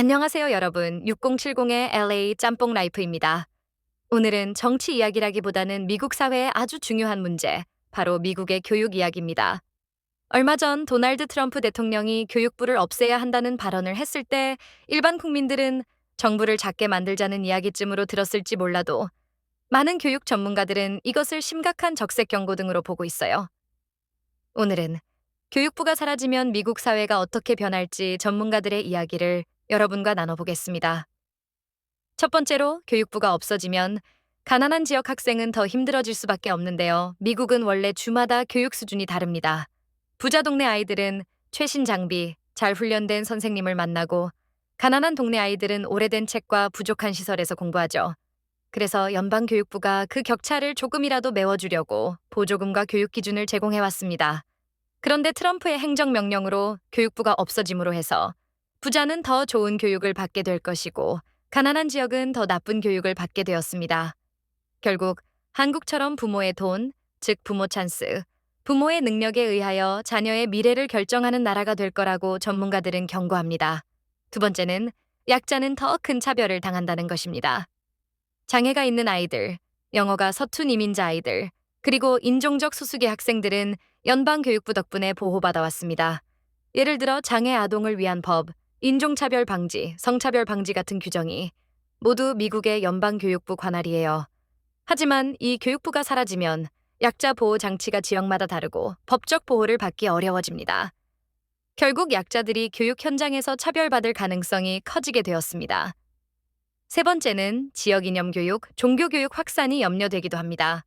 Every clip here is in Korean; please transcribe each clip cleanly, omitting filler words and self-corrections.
안녕하세요, 여러분. 6070의 LA 짬뽕 라이프입니다. 오늘은 정치 이야기라기보다는 미국 사회의 아주 중요한 문제, 바로 미국의 교육 이야기입니다. 얼마 전 도널드 트럼프 대통령이 교육부를 없애야 한다는 발언을 했을 때 일반 국민들은 정부를 작게 만들자는 이야기쯤으로 들었을지 몰라도 많은 교육 전문가들은 이것을 심각한 적색 경고 등으로 보고 있어요. 오늘은 교육부가 사라지면 미국 사회가 어떻게 변할지 전문가들의 이야기를 여러분과 나눠보겠습니다. 첫 번째로 교육부가 없어지면 가난한 지역 학생은 더 힘들어질 수밖에 없는데요. 미국은 원래 주마다 교육 수준이 다릅니다. 부자 동네 아이들은 최신 장비, 잘 훈련된 선생님을 만나고 가난한 동네 아이들은 오래된 책과 부족한 시설에서 공부하죠. 그래서 연방교육부가 그 격차를 조금이라도 메워주려고 보조금과 교육 기준을 제공해왔습니다. 그런데 트럼프의 행정명령으로 교육부가 없어짐으로 해서 부자는 더 좋은 교육을 받게 될 것이고 가난한 지역은 더 나쁜 교육을 받게 되었습니다. 결국 한국처럼 부모의 돈, 즉 부모 찬스, 부모의 능력에 의하여 자녀의 미래를 결정하는 나라가 될 거라고 전문가들은 경고합니다. 두 번째는 약자는 더 큰 차별을 당한다는 것입니다. 장애가 있는 아이들, 영어가 서툰 이민자 아이들, 그리고 인종적 소수계 학생들은 연방교육부 덕분에 보호받아 왔습니다. 예를 들어 장애 아동을 위한 법, 인종차별 방지, 성차별 방지 같은 규정이 모두 미국의 연방교육부 관할이에요. 하지만 이 교육부가 사라지면 약자 보호 장치가 지역마다 다르고 법적 보호를 받기 어려워집니다. 결국 약자들이 교육 현장에서 차별받을 가능성이 커지게 되었습니다. 세 번째는 지역 이념 교육, 종교 교육 확산이 염려되기도 합니다.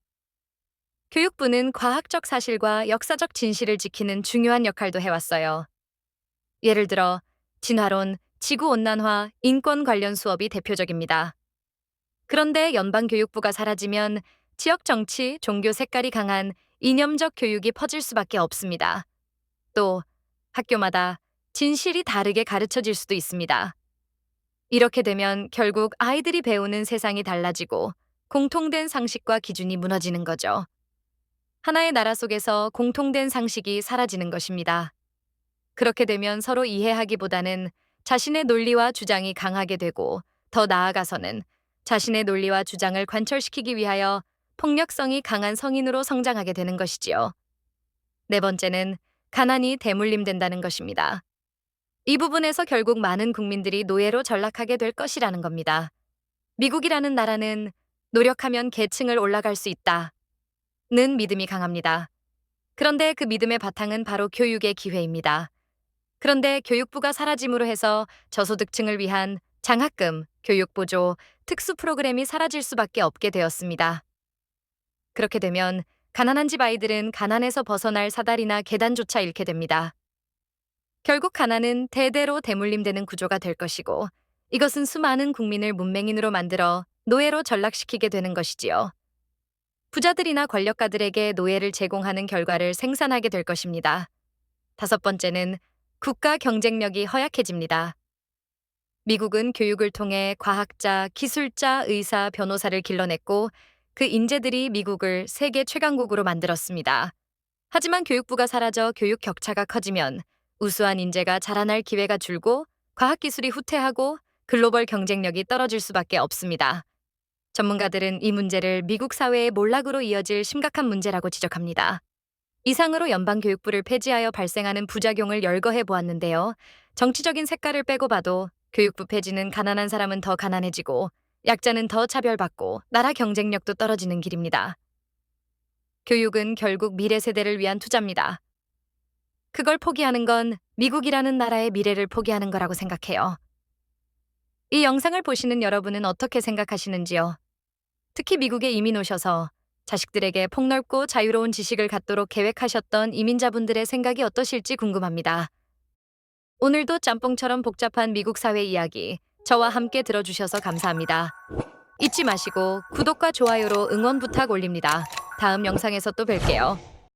교육부는 과학적 사실과 역사적 진실을 지키는 중요한 역할도 해왔어요. 예를 들어 진화론, 지구온난화, 인권 관련 수업이 대표적입니다. 그런데 연방교육부가 사라지면 지역 정치, 종교 색깔이 강한 이념적 교육이 퍼질 수밖에 없습니다. 또 학교마다 진실이 다르게 가르쳐질 수도 있습니다. 이렇게 되면 결국 아이들이 배우는 세상이 달라지고 공통된 상식과 기준이 무너지는 거죠. 하나의 나라 속에서 공통된 상식이 사라지는 것입니다. 그렇게 되면 서로 이해하기보다는 자신의 논리와 주장이 강하게 되고 더 나아가서는 자신의 논리와 주장을 관철시키기 위하여 폭력성이 강한 성인으로 성장하게 되는 것이지요. 네 번째는 가난이 대물림된다는 것입니다. 이 부분에서 결국 많은 국민들이 노예로 전락하게 될 것이라는 겁니다. 미국이라는 나라는 노력하면 계층을 올라갈 수 있다는 믿음이 강합니다. 그런데 그 믿음의 바탕은 바로 교육의 기회입니다. 그런데 교육부가 사라짐으로 해서 저소득층을 위한 장학금, 교육보조, 특수 프로그램이 사라질 수밖에 없게 되었습니다. 그렇게 되면 가난한 집 아이들은 가난에서 벗어날 사다리나 계단조차 잃게 됩니다. 결국 가난은 대대로 대물림되는 구조가 될 것이고 이것은 수많은 국민을 문맹인으로 만들어 노예로 전락시키게 되는 것이지요. 부자들이나 권력가들에게 노예를 제공하는 결과를 생산하게 될 것입니다. 다섯 번째는 국가 경쟁력이 허약해집니다. 미국은 교육을 통해 과학자, 기술자, 의사, 변호사를 길러냈고 그 인재들이 미국을 세계 최강국으로 만들었습니다. 하지만 교육부가 사라져 교육 격차가 커지면 우수한 인재가 자라날 기회가 줄고 과학기술이 후퇴하고 글로벌 경쟁력이 떨어질 수밖에 없습니다. 전문가들은 이 문제를 미국 사회의 몰락으로 이어질 심각한 문제라고 지적합니다. 이상으로 연방교육부를 폐지하여 발생하는 부작용을 열거해 보았는데요. 정치적인 색깔을 빼고 봐도 교육부 폐지는 가난한 사람은 더 가난해지고 약자는 더 차별받고 나라 경쟁력도 떨어지는 길입니다. 교육은 결국 미래 세대를 위한 투자입니다. 그걸 포기하는 건 미국이라는 나라의 미래를 포기하는 거라고 생각해요. 이 영상을 보시는 여러분은 어떻게 생각하시는지요? 특히 미국에 이민 오셔서 자식들에게 폭넓고 자유로운 지식을 갖도록 계획하셨던 이민자분들의 생각이 어떠실지 궁금합니다. 오늘도 짬뽕처럼 복잡한 미국 사회 이야기 저와 함께 들어주셔서 감사합니다. 잊지 마시고 구독과 좋아요로 응원 부탁 올립니다. 다음 영상에서 또 뵐게요.